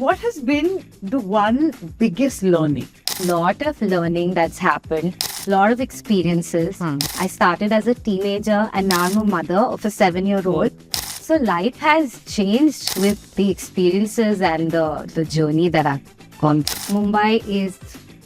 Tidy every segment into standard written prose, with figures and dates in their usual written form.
what has been the one biggest learning? Lot of learning that's happened, lot of experiences. I started as a teenager and now I'm a mother of a 7-year-old. So life has changed with the experiences and the journey that I've gone through. Mumbai is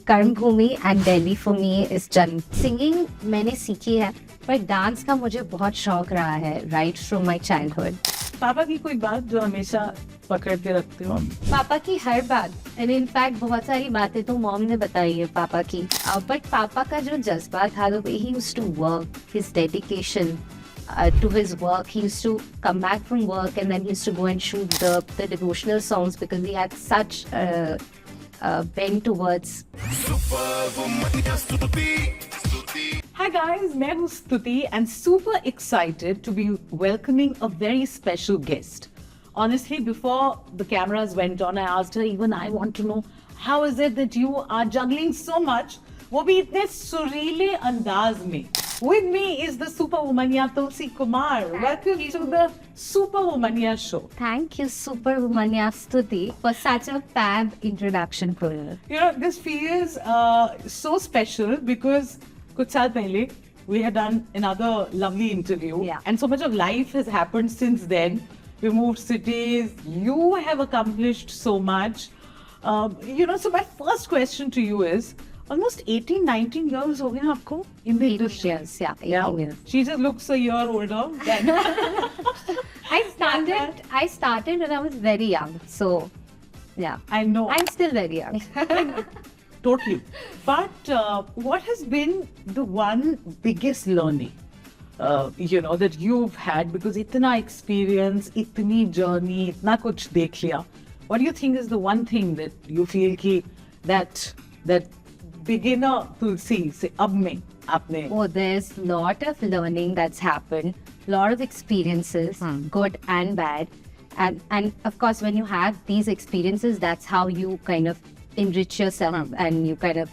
Karm Bhumi and Delhi for me is Janm. Singing मैंने सीखी है, पर dance का मुझे बहुत शौक रहा है right from my childhood. पापा की कोई बात जो हमेशा पकड़ के रखते हो? पापा की हर बात, एंड इनफैक्ट बहुत सारी बातें तो मॉम ने बताई है पापा की, बट पापा का जो जज्बा था, the way he used to work, his dedication to his work, he used to come back from work and then he used to go and shoot the devotional songs because he had such bent towards. Hi guys, मैं हूँ स्तुति and super excited to be welcoming a very special guest. Honestly, before the cameras went on, I asked her, even I want to know, how is it that you are juggling so much? वो भी इतने सुरीले अंदाज में. With me is the Superwomania Tulsi Kumar. Welcome to the Superwomania show. Thank you, Superwomania Stuti, for such a fab introduction for her. You know, this feels so special because kuch saal pehle we had done another lovely interview. Yeah. And so much of life has happened since then. We moved cities. You have accomplished so much. So my first question to you is, almost 18, 19 years हो गए हैं आपको in the 18 industry. years, yeah, 18 years. She just looks a year older than I started when I was very young, so yeah. I know. I'm still very young. Totally. But what has been the one biggest learning, that you've had, because itna experience, itni journey, itna kuch dekh liya. What do you think is the one thing that you feel ki that beginner Tulsi se ab mein aapne? Oh, there's a lot of learning that's happened, lot of experiences, good and bad. And of course, when you have these experiences, that's how you kind of enrich yourself and you kind of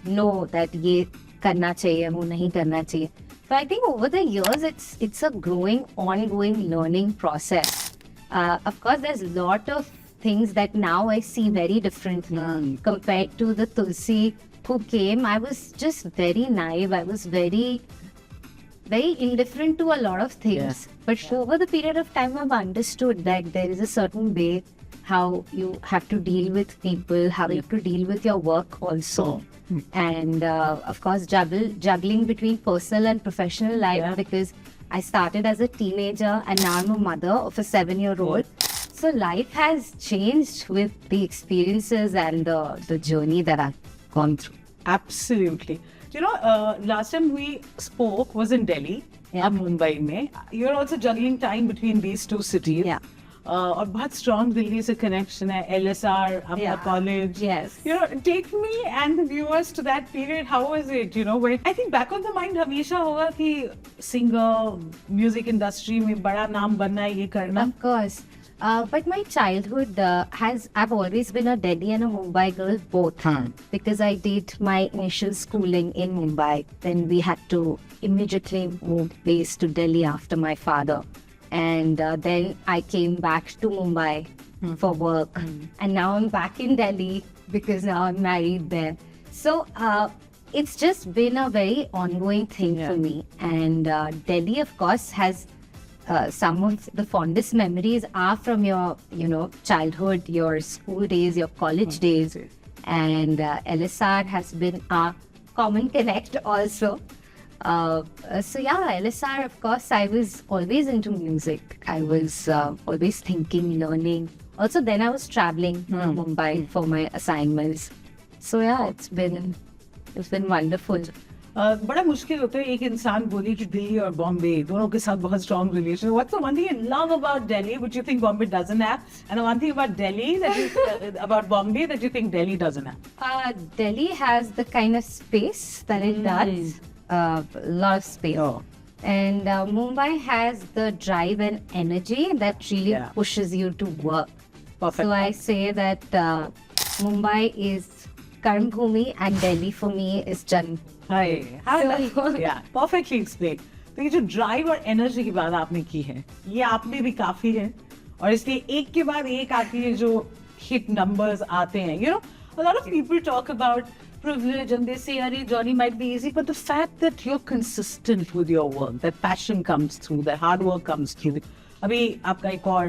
know that ye karna chahiye, wo nahi karna chahiye. So I think over the years, it's a growing, ongoing learning process. Of course, there's a lot of things that now I see very differently compared to the Tulsi who came. I was just very naive. I was very, very indifferent to a lot of things. But over the period of time, I've understood that there is a certain way how you have to deal with people, how you have to deal with your work also. And of course, juggling between personal and professional life because I started as a teenager and now I'm a mother of a 7-year-old. So life has changed with the experiences and the journey that I've gone through. Absolutely. Last time we spoke was in Delhi, Mumbai mein. You're also juggling time between these two cities. Yeah. और बहुत strong Delhi से connection है, LSR, अपना college. Yes. Take me and the viewers to that period. How was it? When I think back on the mind हमेशा होगा कि singer, music industry में बड़ा नाम बनना है, ये करना. Of course. But my childhood I've always been a Delhi and a Mumbai girl both. Because I did my initial schooling in Mumbai. Then we had to immediately move base to Delhi after my father. And then I came back to Mumbai for work. And now I'm back in Delhi because now I'm married there. So it's just been a very ongoing thing for me. And Delhi, of course, has some of the fondest memories are from your, childhood, your school days, your college days. And LSR has been our common connect also. LSR, of course, I was always into music. I was always thinking, learning. Also, then I was traveling to Mumbai for my assignments. So it's been wonderful. बड़ा मुश्किल होता है एक इंसान बोले कि दिल्ली और बॉम्बे दोनों के साथ बहुत strong relation. What's the one thing you love about Delhi which you think Bombay doesn't have, and the one thing about Delhi that you, about Bombay that you think Delhi doesn't have? Delhi has the kind of space that it does. A lot of space. And Mumbai has the drive and energy that really pushes you to work. Perfect. So I say that Mumbai is Karm Bhumi and Delhi for me is Janm. Hi. Perfectly explained. तो ये जो drive और energy की बात आपने की है, ये आपने भी काफी है, और इसलिए एक के बाद एक आती है जो hit numbers aate hain. You know, a lot of people talk about privilege and they say, "Arey, journey might be easy," but the fact that you're consistent with your work, that passion comes through, that hard work comes through. Abhi aapka ek aur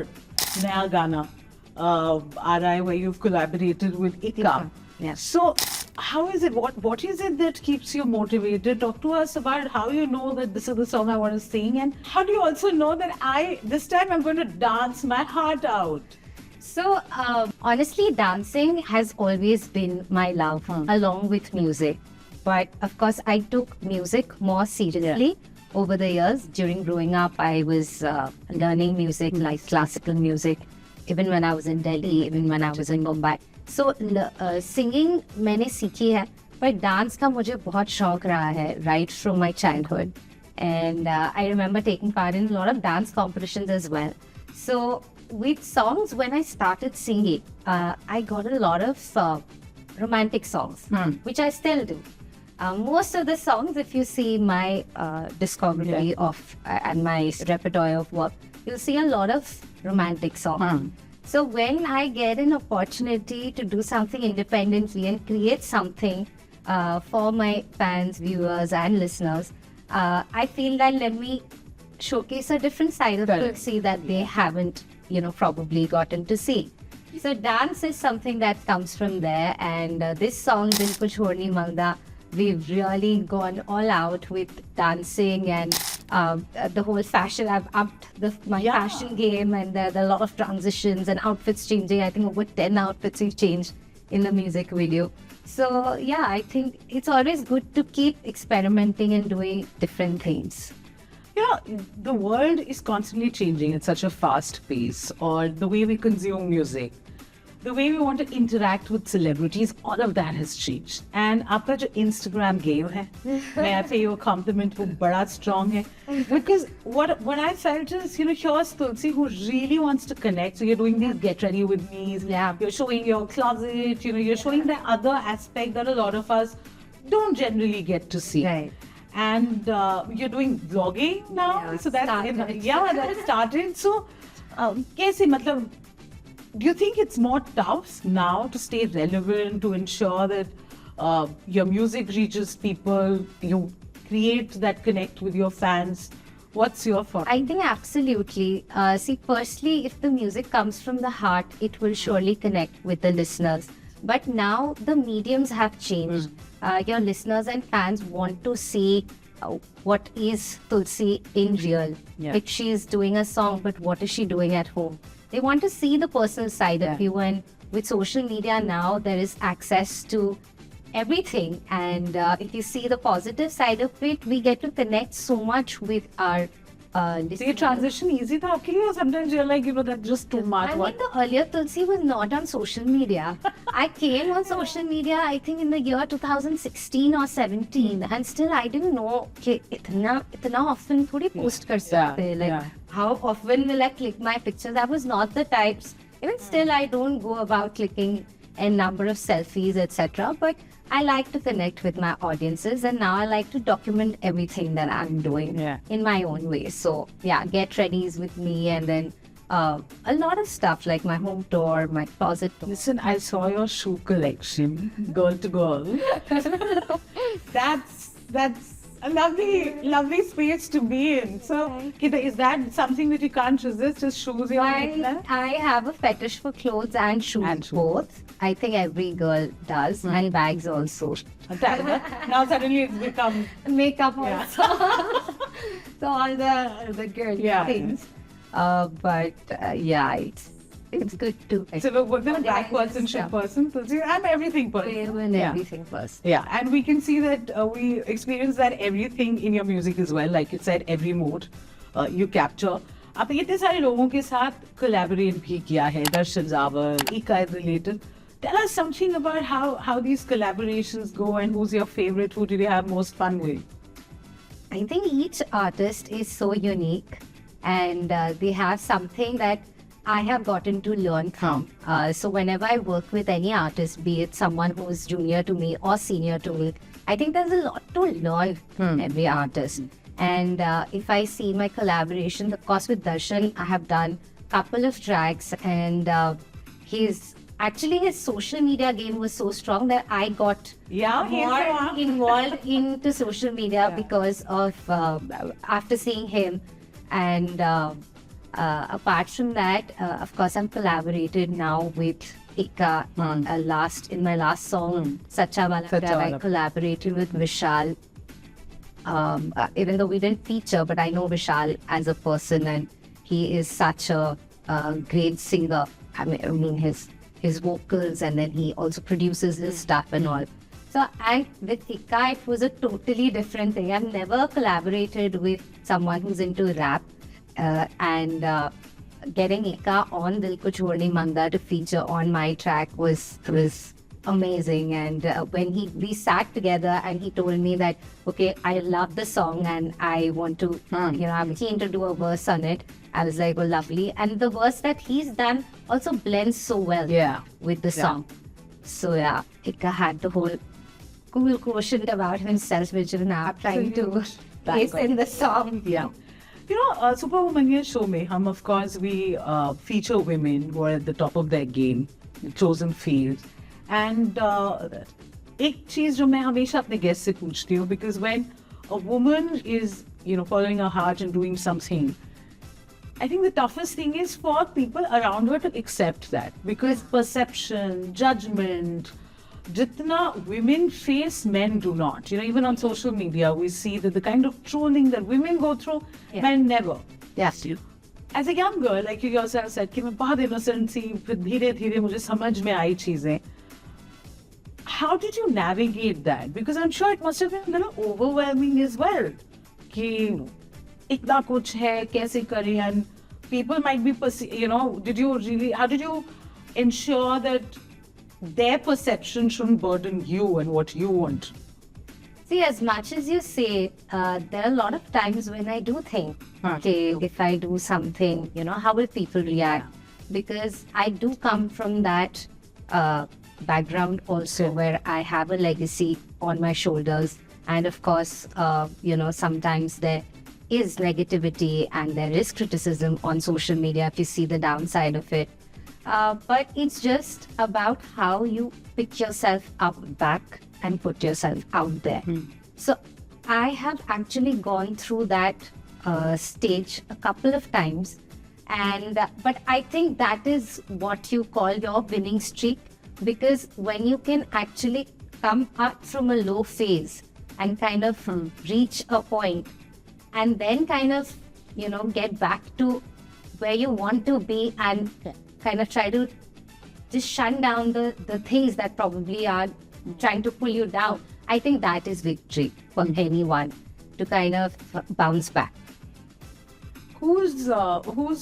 naya gana aa raha hai where you've collaborated with Ika. Yes. So how is it? What is it that keeps you motivated? Talk to us about how you know that this is the song I want to sing, and how do you also know that this time I'm going to dance my heart out? So, honestly, dancing has always been my love, along with music. But of course, I took music more seriously over the years. During growing up, I was learning music, like classical music, even when I was in Delhi, even when I was in Mumbai. So, singing मैंने सीखी है, but dance का मुझे बहुत शौक रहा है, right from my childhood. And I remember taking part in a lot of dance competitions as well. So, with songs, when I started singing, I got a lot of romantic songs, which I still do. Most of the songs, if you see my discography and my repertoire of work, you'll see a lot of romantic songs. So when I get an opportunity to do something independently and create something for my fans, viewers, and listeners, I feel that let me showcase a different side of Tulsi that they haven't, probably gotten to see. So dance is something that comes from there, and this song, Dil Ko Chhodni Mangda, we've really gone all out with dancing and the whole fashion. I've upped my fashion game, and there are a lot of transitions and outfits changing. I think over 10 outfits we've changed in the music video. So yeah, I think it's always good to keep experimenting and doing different things. The world is constantly changing at such a fast pace, or the way we consume music, the way we want to interact with celebrities, all of that has changed. And आपका जो Instagram game है, may I pay you a compliment, वो बड़ा strong है. Because what I felt is, here's Tulsi who really wants to connect. So you're doing these get ready with me's. Yeah. You're showing your closet. You're showing the other aspect that a lot of us don't generally get to see. Right. And you're doing vlogging now, Yeah, so that's that started. So, कैसे मतलब? Do you think it's more tough now to stay relevant, to ensure that your music reaches people, you create that connect with your fans? What's your thought? I think absolutely. See, firstly, if the music comes from the heart, it will surely connect with the listeners. But now the mediums have changed. Your listeners and fans want to see what is Tulsi in real. Like she is doing a song, but what is she doing at home? They want to see the personal side of you. And with social media now, there is access to everything. And if you see the positive side of it, we get to connect so much with our So your transition easy tha aapke liye, or sometimes you're like, that's just too much? I mean, the earlier Tulsi was not on social media. I came on social media, I think, in the year 2016 or 17, and still I didn't know कि इतना often थोड़ी post कर सकते. Like, how often will I click my pictures? That was not the types. Even still, I don't go about clicking a number of selfies, etc. But I like to connect with my audiences, and now I like to document everything that I'm doing in my own way. So yeah, get readies with me, and then a lot of stuff like my home tour, my closet tour. Listen, I saw your shoe collection, girl to girl. That's a lovely space to be in. So, Kita, is that something that you can't resist? Is shoes your weakness? I have a fetish for clothes and shoes, both. I think every girl does, and bags also. Now suddenly it's become makeup also. So all the girly things. But it's good to. So look, the black person, shoe person, I'm everything person. Everything person. Yeah, and we can see that we experience that everything in your music as well. Like you said, every mood you capture. आपने इतने सारे लोगों के साथ collaborate भी किया है. Darshan Zawar, Ika is related. Tell us something about how these collaborations go, and who's your favorite? Who did you have most fun with? I think each artist is so unique, and they have something that I have gotten to learn from. So whenever I work with any artist, be it someone who's junior to me or senior to me, I think there's a lot to learn from every artist. And if I see my collaboration, of course with Darshan, I have done a couple of tracks, and he's actually his social media game was so strong that I got Yeah, he's the more one. involved into social media because of after seeing him. And apart from that, of course, I'm collaborated now with Ika. In my last song, Sacha Wala Sacha Pyar, I Wala. collaborated with Vishal. Even though we didn't feature, but I know Vishal as a person, and he is such a great singer. I mean his vocals, and then he also produces his stuff and all. So, and with Ika, it was a totally different thing. I've never collaborated with someone who's into rap, and getting Ika on Dil Ko Chhod Mangda to feature on my track was amazing. And when we sat together and he told me that, okay, I love the song and I want to, I'm keen to do a verse on it. I was like, well, lovely. And the verse that he's done also blends so well with the song. So yeah, Ika had the whole cool quotient about himself, which is now trying to place in the song. Yeah. Superwoman के show में हम of course we feature women who are at the top of their game, chosen fields. And एक चीज जो मैं हमेशा अपने guests से पूछती हूँ, because when a woman is following her heart and doing something, I think the toughest thing is for people around her to accept that, because perception, judgment, jitna women face, men do not. Even on social media, we see that the kind of trolling that women go through, men never. Yes. As a young girl, like you yourself said, कि मैं बहुत innocent थी, फिर धीरे-धीरे मुझे समझ में आई चीजें. How did you navigate that? Because I'm sure it must have been a little overwhelming as well. कि इतना कुछ है, कैसे करें? And people might be, how did you ensure that their perception shouldn't burden you and what you want? See, as much as you say, there are a lot of times when I do think, okay, if I do something, how will people react? Because I do come from that background also, where I have a legacy on my shoulders. And of course, sometimes there is negativity and there is criticism on social media if you see the downside of it. But it's just about how you pick yourself up back and put yourself out there. So I have actually gone through that stage a couple of times. And but I think that is what you call your winning streak, because when you can actually come up from a low phase and kind of reach a point and then kind of, get back to where you want to be and kind of try to just shut down the things that probably are trying to pull you down. I think that is victory for anyone, to kind of bounce back. Who's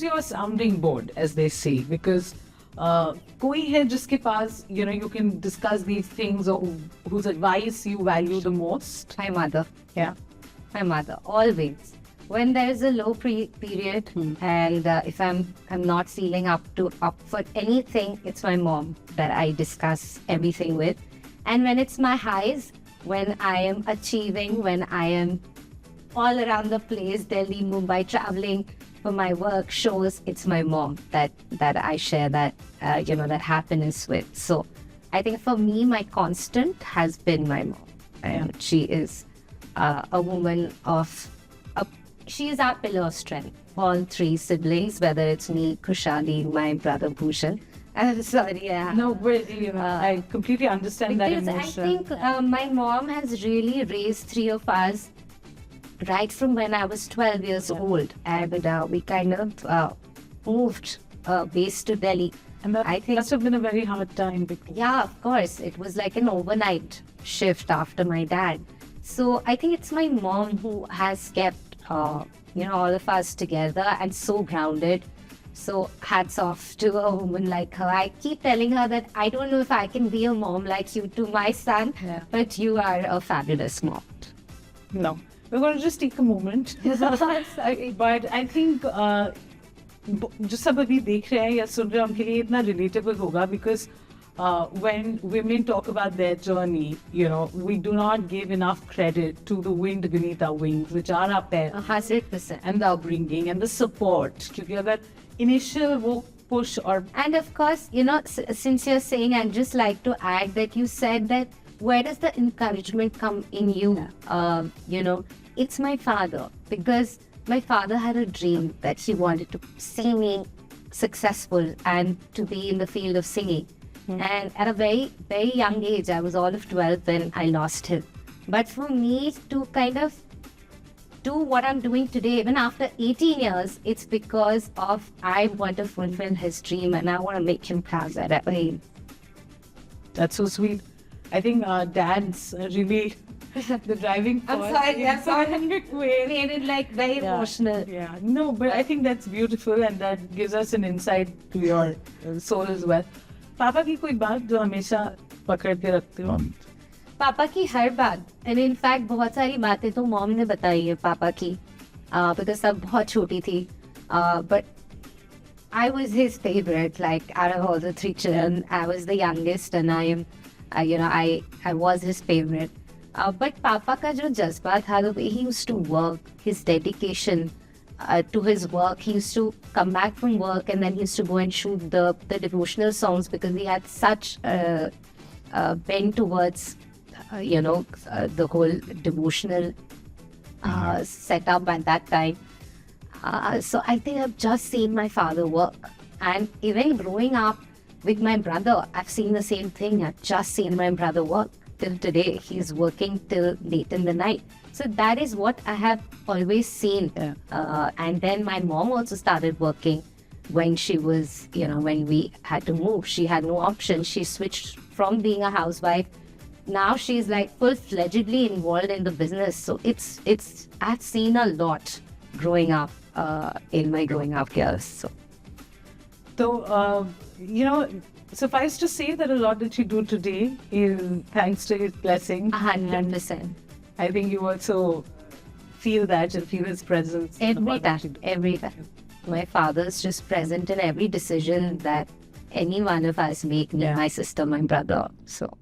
your sounding board, as they say? Because कोई है जिसके पास, you can discuss these things, or whose advice you value the most? My mother. Yeah. My mother, always. When there is a low period and if I'm not feeling up for anything, it's my mom that I discuss everything with. And when it's my highs, when I am achieving, when I am all around the place, Delhi, Mumbai, traveling for my work shows, it's my mom that I share that that happiness with. So I think for me, my constant has been my mom. And she is a woman of she is our pillar of strength. All three siblings, whether it's me, Khushali, my brother Bhushan. I'm sorry, yeah. No, but I completely understand that Because emotion. I think my mom has really raised three of us right from when I was 12 years old. And we kind of moved based to Delhi. And that I think must have been a very hard time. Because yeah, of course. It was like an overnight shift after my dad. So I think it's my mom who has kept, all of us together and so grounded. So hats off to a woman like her. I keep telling her that I don't know if I can be a mom like you to my son, but you are a fabulous mom. No. We're going to just take a moment. Sorry. But I think जो सब अभी देख रहे हैं या सुन रहे हैं उनके लिए इतना relatable होगा, because when women talk about their journey, we do not give enough credit to the wind beneath our wings, which are our parents 100%. and the upbringing and the support. क्योंकि अगर initial वो push or And of course, since you're saying, I'd just like to add that you said that where does the encouragement come in you? It's my father, because my father had a dream that he wanted to see me successful and to be in the field of singing. And at a very, very young age, I was all of 12 when I lost him. But for me to kind of do what I'm doing today, even after 18 years, it's because of I want to fulfill his dream and I want to make him proud that way. That's so sweet. I think dads are really the driving force. I'm sorry. Way. Made it like very emotional. Yeah, no, but I think that's beautiful and that gives us an insight to your soul as well. पापा की कोई बात जो हमेशा पकड़ते रखते हो? पापा की हर बात, and in fact बहुत सारी बातें तो मॉम ने बताई है पापा की, because तब बहुत छोटी थी, but I was his favorite. Like out of all the 3 children, I was the youngest, and I was his favorite. But पापा का जो जज्बा था, the way he used to work, his dedication to his work. He used to come back from work and then he used to go and shoot the devotional songs, because he had such bent towards the whole devotional setup at that time. So I think I've just seen my father work, and even growing up with my brother, I've seen the same thing. I've just seen my brother work till today. He's working till late in the night. So that is what I have always seen. And then my mom also started working when she was, when we had to move. She had no option. She switched from being a housewife. Now she's like full-fledgedly involved in the business. So I've seen a lot growing up in my growing up years. So, suffice to say that a lot that you do today is thanks to his blessing. 100%. I think you also feel that and feel his presence. Every time. My father's just present in every decision that any one of us make, me, my sister, my brother. So